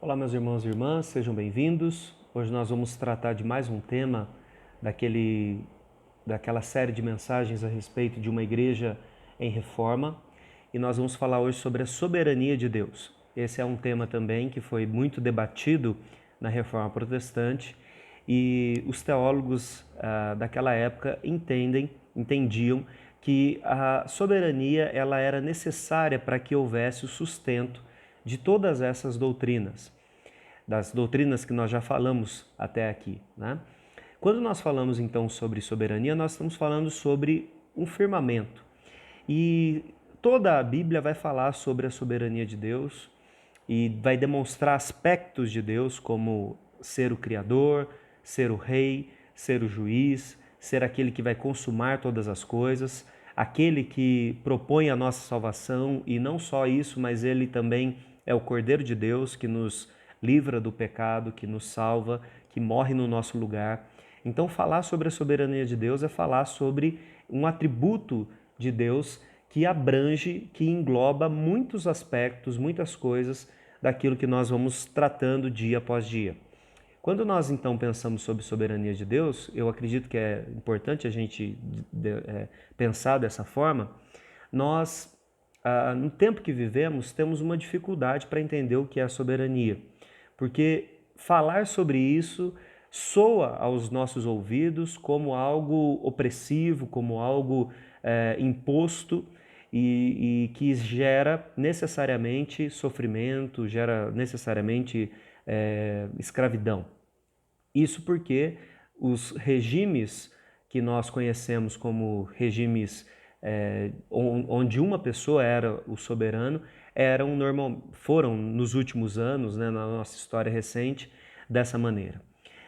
Olá, meus irmãos e irmãs, sejam bem-vindos. Hoje nós vamos tratar de mais um tema daquela série de mensagens a respeito de uma igreja em reforma. E nós vamos falar hoje sobre a soberania de Deus. Esse é um tema também que foi muito debatido na Reforma Protestante e os teólogos daquela época entendiam que a soberania ela era necessária para que houvesse o sustento de todas essas doutrinas, das doutrinas que nós já falamos até aqui, né? Quando nós falamos então sobre soberania, nós estamos falando sobre um firmamento. E toda a Bíblia vai falar sobre a soberania de Deus e vai demonstrar aspectos de Deus como ser o Criador, ser o Rei, ser o Juiz, ser aquele que vai consumar todas as coisas, aquele que propõe a nossa salvação e não só isso, mas ele também é o Cordeiro de Deus que nos livra do pecado, que nos salva, que morre no nosso lugar. Então, falar sobre a soberania de Deus é falar sobre um atributo de Deus que abrange, que engloba muitos aspectos, muitas coisas daquilo que nós vamos tratando dia após dia. Quando nós então pensamos sobre soberania de Deus, eu acredito que é importante a gente pensar dessa forma. Nós, no tempo que vivemos, temos uma dificuldade para entender o que é a soberania, porque falar sobre isso soa aos nossos ouvidos como algo opressivo, como algo imposto e que gera necessariamente sofrimento, gera necessariamente escravidão. Isso porque os regimes que nós conhecemos como regimes onde uma pessoa era o soberano foram nos últimos anos, né, na nossa história recente, dessa maneira.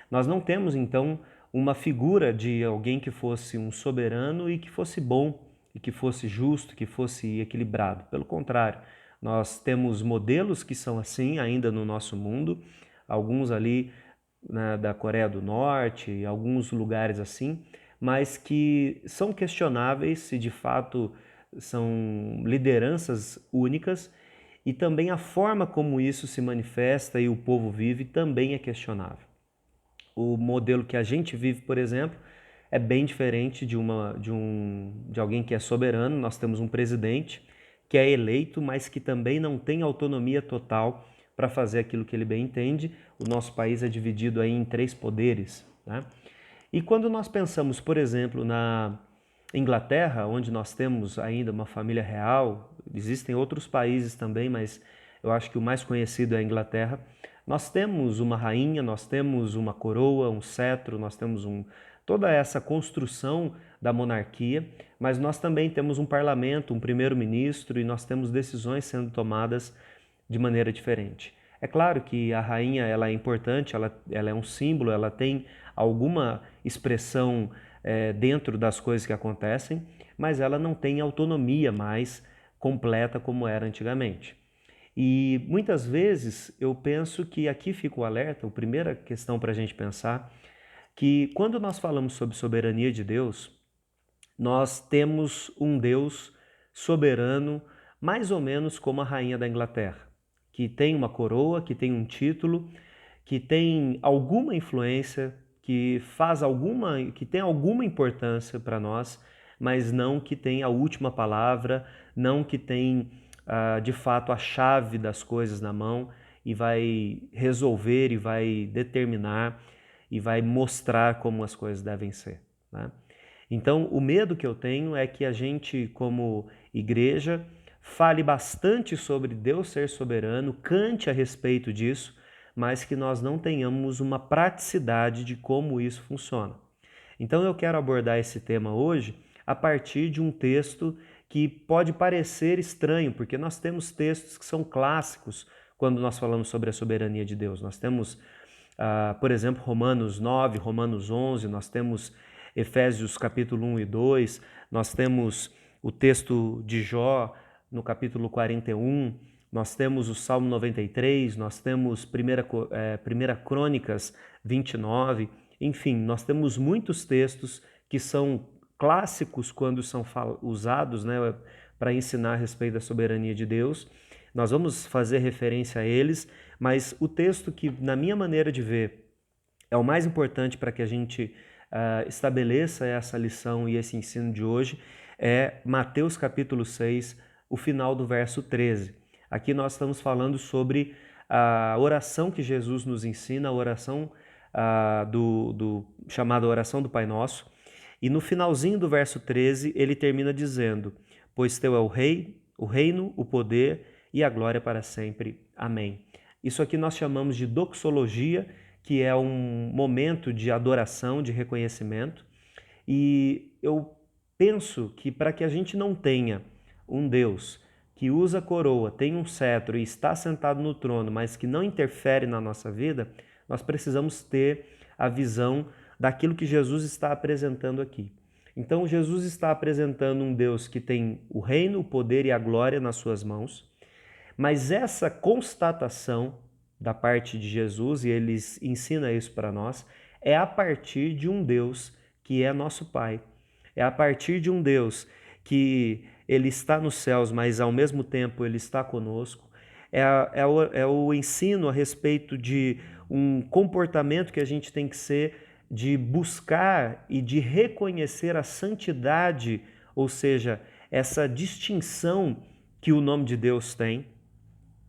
Nós não temos então uma figura de alguém que fosse um soberano e que fosse bom, e que fosse justo, que fosse equilibrado. Pelo contrário, nós temos modelos que são assim ainda no nosso mundo, alguns ali da Coreia do Norte, alguns lugares assim, mas que são questionáveis se de fato são lideranças únicas e também a forma como isso se manifesta e o povo vive também é questionável. O modelo que a gente vive, por exemplo, é bem diferente de alguém que é soberano. Nós temos um presidente que é eleito, mas que também não tem autonomia total para fazer aquilo que ele bem entende. O nosso país é dividido aí em 3 poderes, né? E quando nós pensamos, por exemplo, na Inglaterra, onde nós temos ainda uma família real, existem outros países também, mas eu acho que o mais conhecido é a Inglaterra. Nós temos uma rainha, nós temos uma coroa, um cetro, nós temos toda essa construção da monarquia, mas nós também temos um parlamento, um primeiro-ministro e nós temos decisões sendo tomadas de maneira diferente. É claro que a rainha ela é importante, ela é um símbolo, ela tem alguma expressão dentro das coisas que acontecem, mas ela não tem autonomia mais completa como era antigamente. E muitas vezes eu penso que aqui fica o alerta, a primeira questão para a gente pensar, que quando nós falamos sobre soberania de Deus, nós temos um Deus soberano, mais ou menos como a rainha da Inglaterra, que tem uma coroa, que tem um título, que tem alguma influência, que tem alguma importância para nós, mas não que tem a última palavra, não que tem de fato a chave das coisas na mão e vai resolver e vai determinar e vai mostrar como as coisas devem ser, né? Então, o medo que eu tenho é que a gente, como igreja, fale bastante sobre Deus ser soberano, cante a respeito disso, mas que nós não tenhamos uma praticidade de como isso funciona. Então, eu quero abordar esse tema hoje a partir de um texto que pode parecer estranho, porque nós temos textos que são clássicos quando nós falamos sobre a soberania de Deus. Nós temos, por exemplo, Romanos 9, Romanos 11, nós temos Efésios capítulo 1 e 2, nós temos o texto de Jó no capítulo 41, nós temos o Salmo 93, nós temos 1 Crônicas 29, enfim, nós temos muitos textos que são clássicos quando são usados, né, para ensinar a respeito da soberania de Deus, Nós vamos fazer referência a eles, mas o texto que, na minha maneira de ver, é o mais importante para que a gente estabeleça essa lição e esse ensino de hoje é Mateus capítulo 6, o final do verso 13. Aqui nós estamos falando sobre a oração que Jesus nos ensina, a oração chamada oração do Pai Nosso. E no finalzinho do verso 13, ele termina dizendo: pois teu é o rei, o reino, o poder e a glória para sempre. Amém. Isso aqui nós chamamos de doxologia, que é um momento de adoração, de reconhecimento. E eu penso que para que a gente não tenha um Deus que usa coroa, tem um cetro e está sentado no trono, mas que não interfere na nossa vida, nós precisamos ter a visão daquilo que Jesus está apresentando aqui. Então, Jesus está apresentando um Deus que tem o reino, o poder e a glória nas suas mãos, mas essa constatação da parte de Jesus, e ele ensina isso para nós, é a partir de um Deus que é nosso Pai. É a partir de um Deus que ele está nos céus, mas ao mesmo tempo ele está conosco. É o ensino a respeito de um comportamento que a gente tem que ser de buscar e de reconhecer a santidade, ou seja, essa distinção que o nome de Deus tem.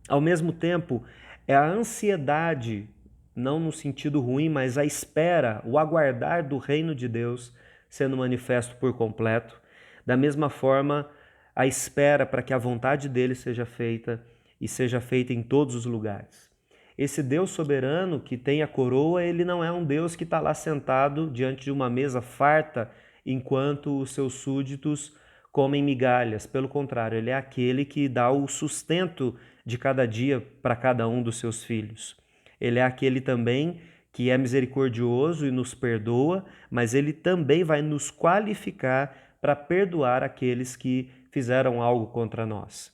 Ao mesmo tempo, é a ansiedade, não no sentido ruim, mas a espera, o aguardar do reino de Deus sendo manifesto por completo. Da mesma forma, a espera para que a vontade dele seja feita e seja feita em todos os lugares. Esse Deus soberano que tem a coroa, ele não é um Deus que está lá sentado diante de uma mesa farta enquanto os seus súditos comem migalhas. Pelo contrário, ele é aquele que dá o sustento de cada dia para cada um dos seus filhos. Ele é aquele também que é misericordioso e nos perdoa, mas ele também vai nos qualificar para perdoar aqueles que fizeram algo contra nós.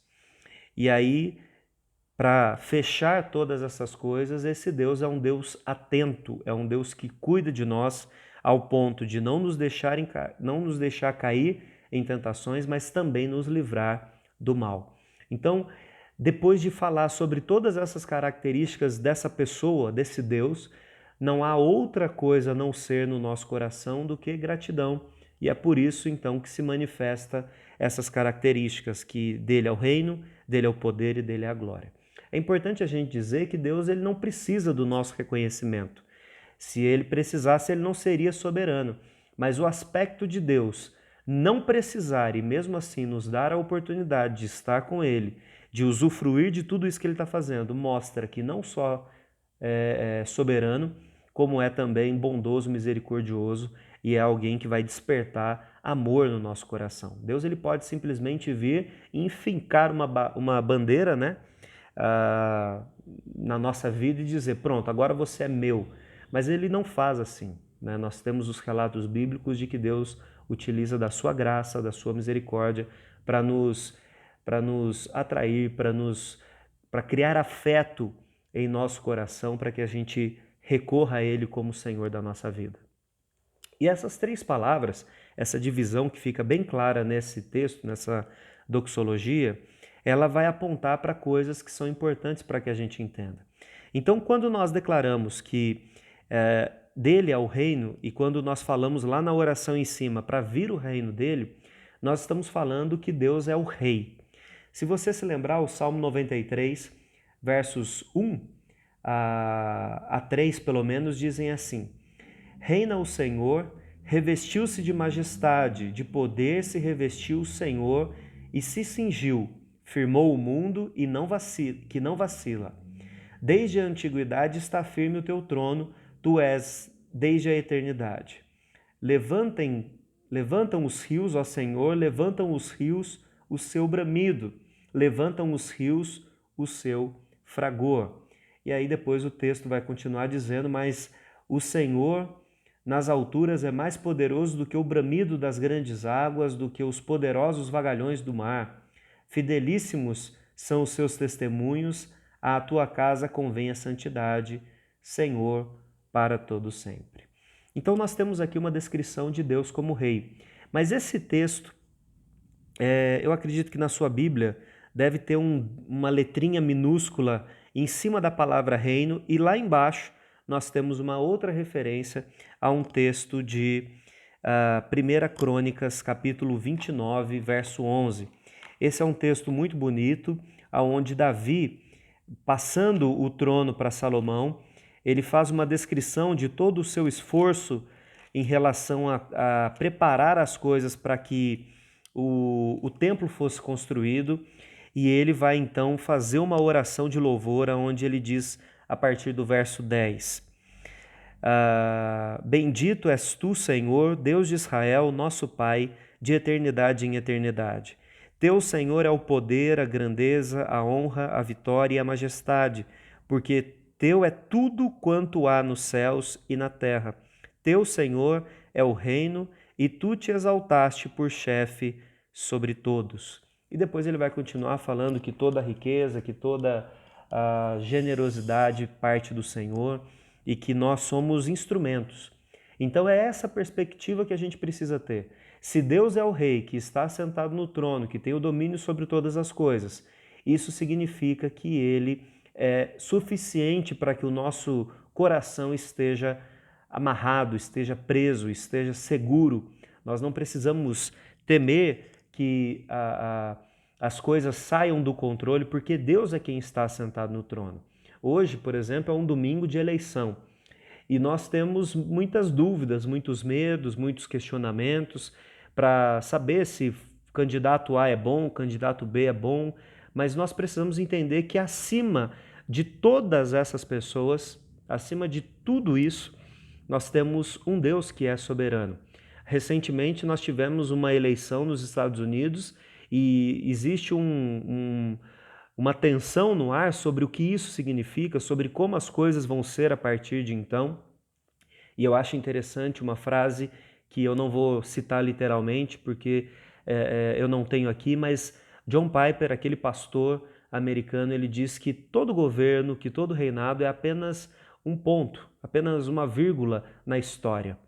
E aí, para fechar todas essas coisas, esse Deus é um Deus atento, é um Deus que cuida de nós ao ponto de não nos deixar cair em tentações, mas também nos livrar do mal. Então, depois de falar sobre todas essas características dessa pessoa, desse Deus, não há outra coisa a não ser no nosso coração do que gratidão. E é por isso, então, que se manifesta essas características, que dele é o reino, dele é o poder e dele é a glória. É importante a gente dizer que Deus ele não precisa do nosso reconhecimento. Se ele precisasse, ele não seria soberano. Mas o aspecto de Deus não precisar e mesmo assim nos dar a oportunidade de estar com ele, de usufruir de tudo isso que ele está fazendo, mostra que não só é soberano, como é também bondoso, misericordioso e é alguém que vai despertar amor no nosso coração. Deus ele pode simplesmente vir e enfincar uma bandeira, né, na nossa vida e dizer, pronto, agora você é meu. Mas ele não faz assim, né? Nós temos os relatos bíblicos de que Deus utiliza da sua graça, da sua misericórdia para nos atrair, para criar afeto em nosso coração, para que a gente recorra a Ele como Senhor da nossa vida. E essas três palavras, essa divisão que fica bem clara nesse texto, nessa doxologia, ela vai apontar para coisas que são importantes para que a gente entenda. Então, quando nós declaramos que dele é o reino, e quando nós falamos lá na oração em cima, para vir o reino dele, nós estamos falando que Deus é o rei. Se você se lembrar, o Salmo 93, versos 1 a 3, pelo menos, dizem assim: reina o Senhor, revestiu-se de majestade, de poder se revestiu o Senhor e se cingiu, firmou o mundo e que não vacila. Desde a antiguidade está firme o teu trono, tu és desde a eternidade. Levantam os rios, ó Senhor, levantam os rios o seu bramido, levantam os rios o seu fragor. E aí depois o texto vai continuar dizendo, mas o Senhor nas alturas é mais poderoso do que o bramido das grandes águas, do que os poderosos vagalhões do mar. Fidelíssimos são os seus testemunhos, à tua casa convém a santidade, Senhor, para todo sempre. Então nós temos aqui uma descrição de Deus como rei. Mas esse texto, eu acredito que na sua Bíblia deve ter uma letrinha minúscula em cima da palavra reino, e lá embaixo nós temos uma outra referência a um texto de 1 Crônicas, capítulo 29, verso 11. Esse é um texto muito bonito, onde Davi, passando o trono para Salomão, ele faz uma descrição de todo o seu esforço em relação a preparar as coisas para que o templo fosse construído, e ele vai então fazer uma oração de louvor, onde ele diz, a partir do verso 10, Bendito és tu, Senhor, Deus de Israel, nosso Pai, de eternidade em eternidade. Teu, Senhor, é o poder, a grandeza, a honra, a vitória e a majestade, porque teu é tudo quanto há nos céus e na terra. Teu, Senhor, é o reino, e tu te exaltaste por chefe sobre todos. E depois ele vai continuar falando que toda a riqueza, que toda a generosidade parte do Senhor e que nós somos instrumentos. Então é essa perspectiva que a gente precisa ter. Se Deus é o Rei que está sentado no trono, que tem o domínio sobre todas as coisas, isso significa que Ele é suficiente para que o nosso coração esteja amarrado, esteja preso, esteja seguro. Nós não precisamos temer que as coisas saiam do controle, porque Deus é quem está sentado no trono. Hoje, por exemplo, é um domingo de eleição e nós temos muitas dúvidas, muitos medos, muitos questionamentos para saber se candidato A é bom, candidato B é bom, mas nós precisamos entender que acima de todas essas pessoas, acima de tudo isso, nós temos um Deus que é soberano. Recentemente nós tivemos uma eleição nos Estados Unidos e existe uma tensão no ar sobre o que isso significa, sobre como as coisas vão ser a partir de então. E eu acho interessante uma frase que eu não vou citar literalmente, porque eu não tenho aqui, mas John Piper, aquele pastor americano, ele diz que todo governo, que todo reinado é apenas um ponto, apenas uma vírgula na história,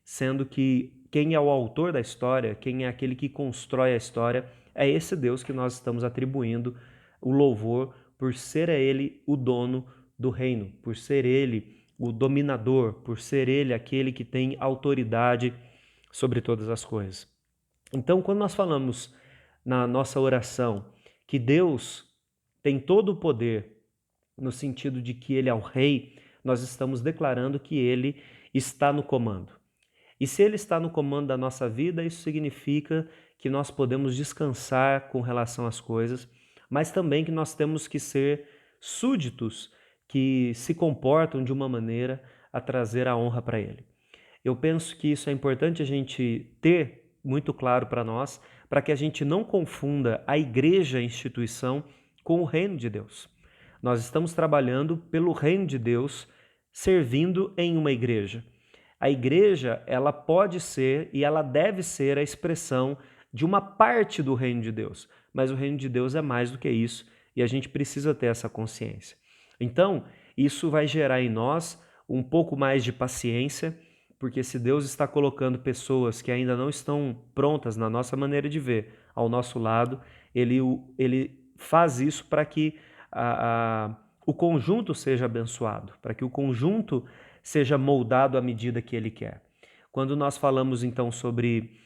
sendo que quem é o autor da história, quem é aquele que constrói a história, é esse Deus que nós estamos atribuindo o louvor por ser ele o dono do reino, por ser ele o dominador, por ser ele aquele que tem autoridade sobre todas as coisas. Então, quando nós falamos na nossa oração que Deus tem todo o poder, no sentido de que ele é o rei, nós estamos declarando que ele está no comando. E se ele está no comando da nossa vida, isso significa que nós podemos descansar com relação às coisas, mas também que nós temos que ser súditos que se comportam de uma maneira a trazer a honra para ele. Eu penso que isso é importante a gente ter muito claro para nós, para que a gente não confunda a igreja, a instituição, com o reino de Deus. Nós estamos trabalhando pelo reino de Deus, servindo em uma igreja. A igreja, ela pode ser e ela deve ser a expressão de uma parte do reino de Deus, mas o reino de Deus é mais do que isso e a gente precisa ter essa consciência. Então, isso vai gerar em nós um pouco mais de paciência, porque se Deus está colocando pessoas que ainda não estão prontas na nossa maneira de ver ao nosso lado, Ele faz isso para que o conjunto seja abençoado, para que o conjunto seja moldado à medida que Ele quer. Quando nós falamos então sobre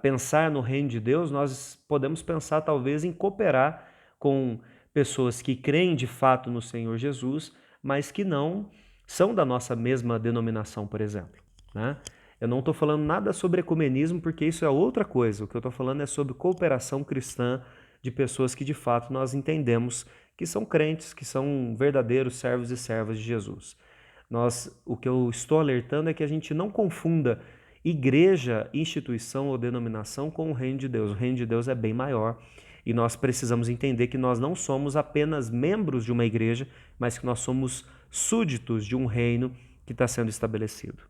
pensar no reino de Deus, nós podemos pensar talvez em cooperar com pessoas que creem de fato no Senhor Jesus, mas que não são da nossa mesma denominação, por exemplo, né? Eu não estou falando nada sobre ecumenismo, porque isso é outra coisa. O que eu estou falando é sobre cooperação cristã de pessoas que de fato nós entendemos que são crentes, que são verdadeiros servos e servas de Jesus. O que eu estou alertando é que a gente não confunda igreja, instituição ou denominação com o reino de Deus. O reino de Deus é bem maior e nós precisamos entender que nós não somos apenas membros de uma igreja, mas que nós somos súditos de um reino que está sendo estabelecido.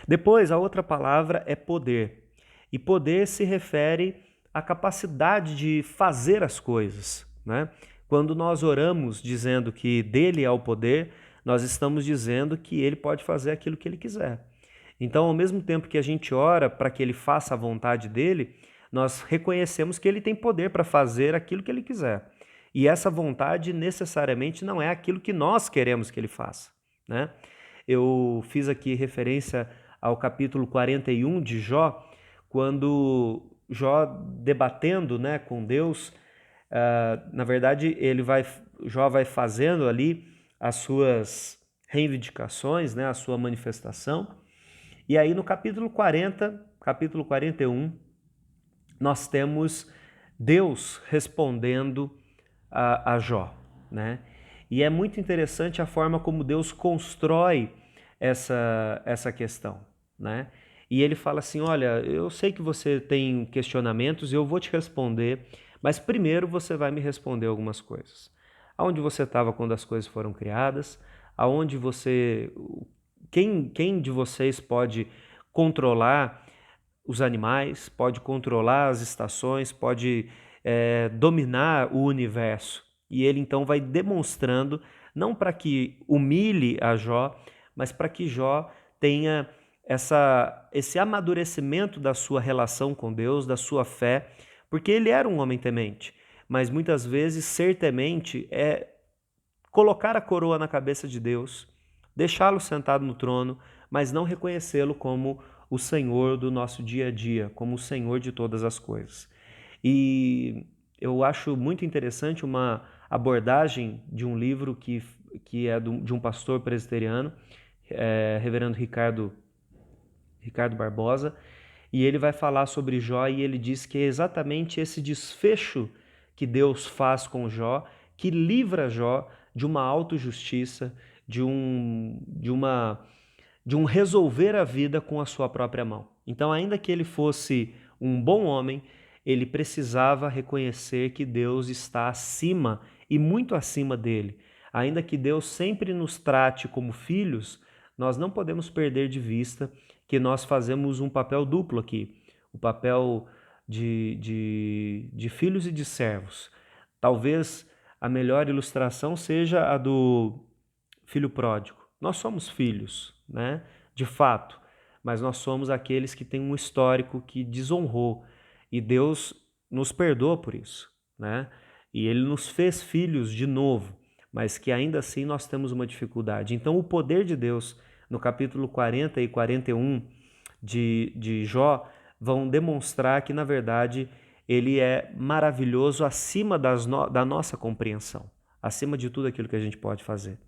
Depois, a outra palavra é poder. E poder se refere à capacidade de fazer as coisas, né? Quando nós oramos dizendo que dele é o poder, nós estamos dizendo que ele pode fazer aquilo que ele quiser. Então, ao mesmo tempo que a gente ora para que ele faça a vontade dele, nós reconhecemos que ele tem poder para fazer aquilo que ele quiser. E essa vontade necessariamente não é aquilo que nós queremos que ele faça, né? Eu fiz aqui referência ao capítulo 41 de Jó, quando Jó debatendo, né, com Deus, na verdade Jó vai fazendo ali as suas reivindicações, né, a sua manifestação, e aí no capítulo 40, capítulo 41, nós temos Deus respondendo a Jó, né? E é muito interessante a forma como Deus constrói essa questão, né? E ele fala assim, olha, eu sei que você tem questionamentos e eu vou te responder, mas primeiro você vai me responder algumas coisas. Aonde você estava quando as coisas foram criadas? Aonde você... Quem de vocês pode controlar os animais, pode controlar as estações, pode dominar o universo? E ele então vai demonstrando, não para que humilhe a Jó, mas para que Jó tenha esse amadurecimento da sua relação com Deus, da sua fé, porque ele era um homem temente, mas muitas vezes ser temente é colocar a coroa na cabeça de Deus, deixá-lo sentado no trono, mas não reconhecê-lo como o Senhor do nosso dia a dia, como o Senhor de todas as coisas. E eu acho muito interessante uma abordagem de um livro que é de um pastor presbiteriano, reverendo Ricardo Barbosa, e ele vai falar sobre Jó e ele diz que é exatamente esse desfecho que Deus faz com Jó, que livra Jó de uma autojustiça, de um resolver a vida com a sua própria mão. Então, ainda que ele fosse um bom homem, ele precisava reconhecer que Deus está acima e muito acima dele. Ainda que Deus sempre nos trate como filhos, nós não podemos perder de vista que nós fazemos um papel duplo aqui, o papel de filhos e de servos. Talvez a melhor ilustração seja a do filho pródigo. Nós somos filhos, né? De fato, mas nós somos aqueles que têm um histórico que desonrou e Deus nos perdoa por isso, né? E Ele nos fez filhos de novo, mas que ainda assim nós temos uma dificuldade. Então o poder de Deus no capítulo 40 e 41 de Jó vão demonstrar que na verdade Ele é maravilhoso acima da nossa compreensão, acima de tudo aquilo que a gente pode fazer.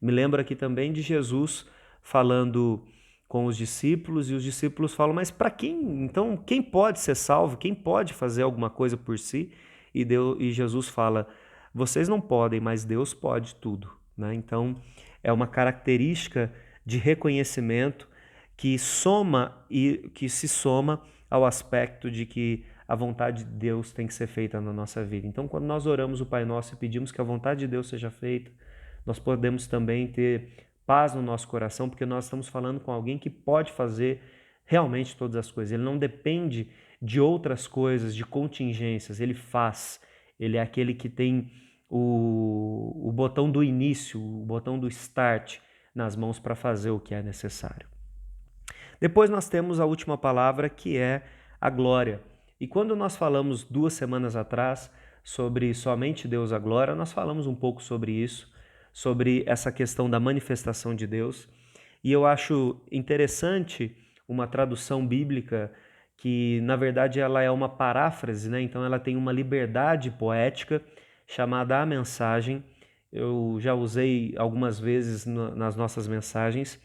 Me lembro aqui também de Jesus falando com os discípulos, e os discípulos falam, mas para quem? Então, quem pode ser salvo? Quem pode fazer alguma coisa por si? E Jesus fala, vocês não podem, mas Deus pode tudo, né? Então, é uma característica de reconhecimento que se soma ao aspecto de que a vontade de Deus tem que ser feita na nossa vida. Então, quando nós oramos o Pai Nosso e pedimos que a vontade de Deus seja feita, nós podemos também ter paz no nosso coração, porque nós estamos falando com alguém que pode fazer realmente todas as coisas. Ele não depende de outras coisas, de contingências, ele faz. Ele é aquele que tem o botão do início, o botão do start nas mãos para fazer o que é necessário. Depois nós temos a última palavra, que é a glória. E quando nós falamos 2 semanas atrás sobre somente Deus a glória, nós falamos um pouco sobre isso, sobre essa questão da manifestação de Deus. E eu acho interessante uma tradução bíblica que, na verdade, ela é uma paráfrase, né? Então ela tem uma liberdade poética chamada A Mensagem. Eu já usei algumas vezes nas nossas mensagens.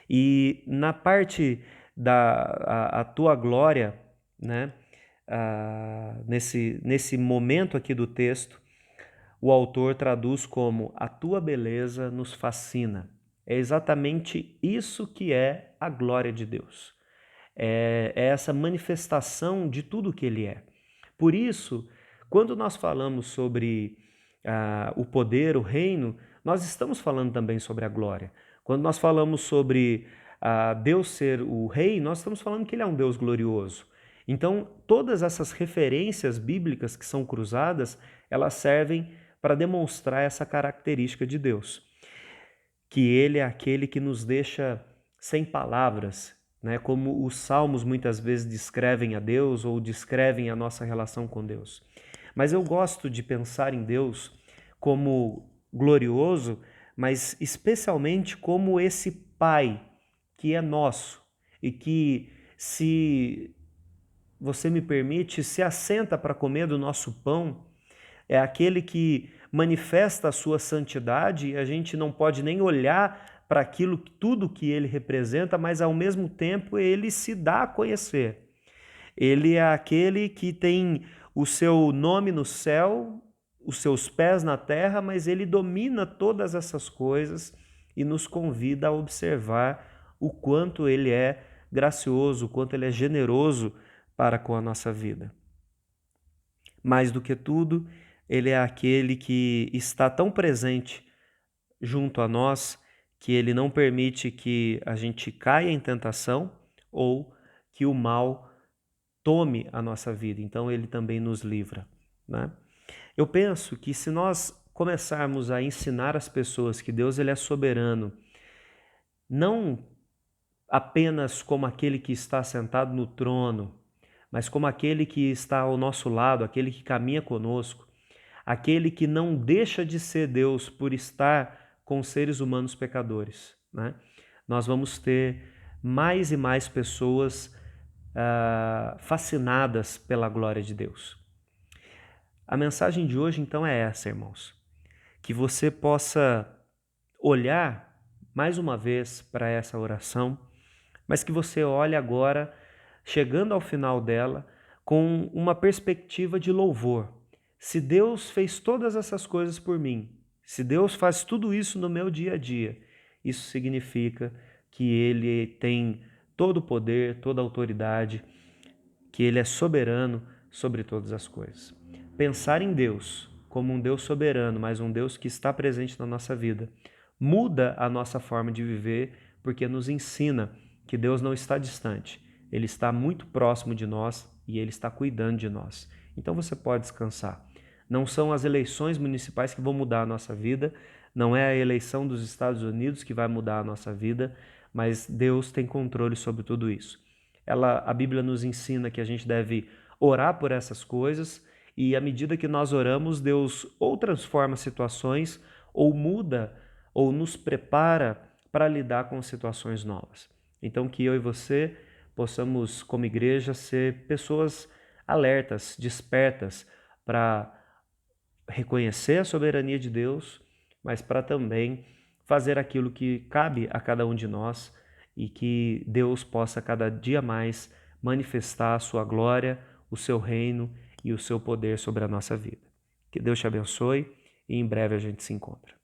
E na parte a tua glória, né? Nesse momento aqui do texto, o autor traduz como a tua beleza nos fascina. É exatamente isso que é a glória de Deus. É essa manifestação de tudo que Ele é. Por isso, quando nós falamos sobre o poder, o reino, nós estamos falando também sobre a glória. Quando nós falamos sobre Deus ser o rei, nós estamos falando que Ele é um Deus glorioso. Então, todas essas referências bíblicas que são cruzadas, elas servem para demonstrar essa característica de Deus, que Ele é aquele que nos deixa sem palavras né? Como os salmos muitas vezes descrevem a Deus ou descrevem a nossa relação com Deus. Mas eu gosto de pensar em Deus como glorioso, mas especialmente como esse Pai que é nosso e que, se você me permite, se assenta para comer do nosso pão, é aquele que manifesta a sua santidade e a gente não pode nem olhar para aquilo, tudo que ele representa, mas ao mesmo tempo ele se dá a conhecer. Ele é aquele que tem o seu nome no céu, os seus pés na terra, mas ele domina todas essas coisas e nos convida a observar o quanto ele é gracioso, o quanto ele é generoso para com a nossa vida. Mais do que tudo, ele é aquele que está tão presente junto a nós que ele não permite que a gente caia em tentação ou que o mal tome a nossa vida. Então ele também nos livra, né? Eu penso que se nós começarmos a ensinar as pessoas que Deus ele é soberano, não apenas como aquele que está sentado no trono, mas como aquele que está ao nosso lado, aquele que caminha conosco, aquele que não deixa de ser Deus por estar com seres humanos pecadores, né? Nós vamos ter mais e mais pessoas fascinadas pela glória de Deus. A mensagem de hoje, então, é essa, irmãos. Que você possa olhar mais uma vez para essa oração, mas que você olhe agora, chegando ao final dela, com uma perspectiva de louvor. Se Deus fez todas essas coisas por mim, se Deus faz tudo isso no meu dia a dia, isso significa que Ele tem todo o poder, toda a autoridade, que Ele é soberano sobre todas as coisas. Pensar em Deus como um Deus soberano, mas um Deus que está presente na nossa vida, muda a nossa forma de viver, porque nos ensina que Deus não está distante, Ele está muito próximo de nós e Ele está cuidando de nós. Então você pode descansar. Não são as eleições municipais que vão mudar a nossa vida, não é a eleição dos Estados Unidos que vai mudar a nossa vida, mas Deus tem controle sobre tudo isso. A Bíblia nos ensina que a gente deve orar por essas coisas e à medida que nós oramos, Deus ou transforma situações ou muda ou nos prepara para lidar com situações novas. Então que eu e você possamos, como igreja, ser pessoas alertas, despertas para reconhecer a soberania de Deus, mas para também fazer aquilo que cabe a cada um de nós e que Deus possa cada dia mais manifestar a sua glória, o seu reino e o seu poder sobre a nossa vida. Que Deus te abençoe e em breve a gente se encontra.